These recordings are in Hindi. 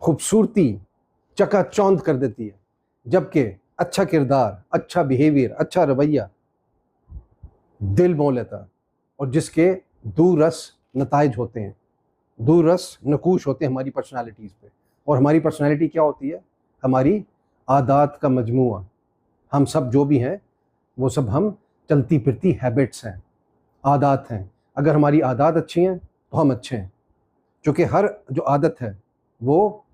खूबसूरती चकाचौंध कर देती है, जबकि अच्छा किरदार, अच्छा बिहेवियर, अच्छा रवैया दिल मोह लेता है, और जिसके दूररस नताइज होते हैं, दूररस नकूश होते हैं हमारी पर्सनालिटीज़ पे। और हमारी पर्सनालिटी क्या होती है? हमारी आदात का मजमूआ। हम सब जो भी हैं वो सब हम चलती फिरती हैबिट्स हैं, आदात हैं। अगर हमारी आदात अच्छी हैं तो हम अच्छे हैं, क्योंकि हर जो आदत है वो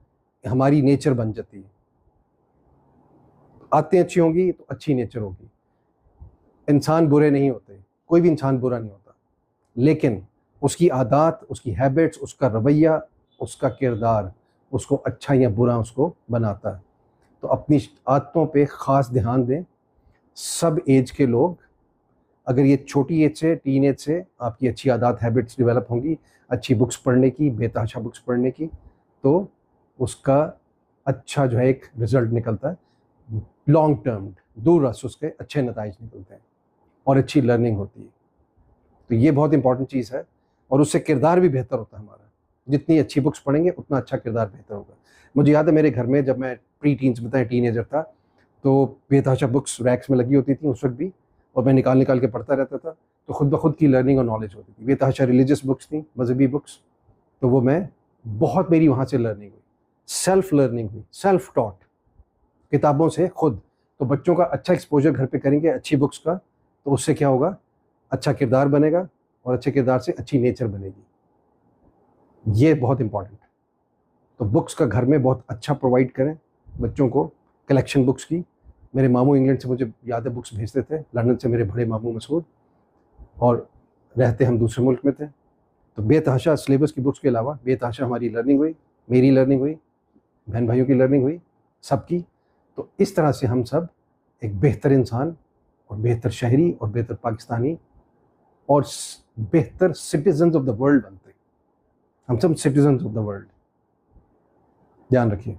हमारी नेचर बन जाती है। आदतें अच्छी होंगी तो अच्छी नेचर होगी। इंसान बुरे नहीं होते, कोई भी इंसान बुरा नहीं होता, लेकिन उसकी आदात, उसकी हैबिट्स, उसका रवैया, उसका किरदार उसको अच्छा या बुरा उसको बनाता है। तो अपनी आदतों पे ख़ास ध्यान दें। सब एज के लोग, अगर ये छोटी एज से, टीन एज से आपकी अच्छी आदत हैबिट्स डेवलप होंगी, अच्छी बुक्स पढ़ने की, बेतहाशा बुक्स पढ़ने की, तो उसका अच्छा जो है एक रिज़ल्ट निकलता है। लॉन्ग टर्म, दूर रस उसके अच्छे नताइज निकलते हैं और अच्छी लर्निंग होती है। तो ये बहुत इंपॉर्टेंट चीज़ है, और उससे किरदार भी बेहतर होता है हमारा। जितनी अच्छी बुक्स पढ़ेंगे उतना अच्छा किरदार बेहतर होगा। मुझे याद है मेरे घर में जब मैं प्री टीन्स में था, टीनेजर था, तो बेतहाशा बुक्स रैक्स में लगी होती थी उस वक्त भी, और मैं निकाल निकाल के पढ़ता रहता था। तो खुद ब खुद की लर्निंग और नॉलेज होती थी। बेतहाशा रिलीजियस बुक्स थी, मजहबी बुक्स, तो वो मैं बहुत, मेरी वहाँ से लर्निंग हुई, सेल्फ लर्निंग हुई, सेल्फ टॉट, किताबों से खुद। तो बच्चों का अच्छा एक्सपोजर घर पे करेंगे अच्छी बुक्स का, तो उससे क्या होगा? अच्छा किरदार बनेगा, और अच्छे किरदार से अच्छी नेचर बनेगी। ये बहुत इंपॉर्टेंट है। तो बुक्स का घर में बहुत अच्छा प्रोवाइड करें बच्चों को, कलेक्शन बुक्स की। मेरे मामू इंग्लैंड से मुझे याद है बुक्स भेजते थे, लंदन से मेरे बड़े मामू मसूद, और रहते हम दूसरे मुल्क में थे। तो बेतहाशा सिलेबस की बुक्स के अलावा बेतहाशा हमारी लर्निंग हुई, मेरी लर्निंग हुई, बहन भाइयों की लर्निंग हुई, सबकी। तो इस तरह से हम सब एक बेहतर इंसान और बेहतर शहरी और बेहतर पाकिस्तानी और बेहतर सिटीजन्स ऑफ द वर्ल्ड बनते हैं। हम सब सिटीजन्स ऑफ द वर्ल्ड। ध्यान रखिए।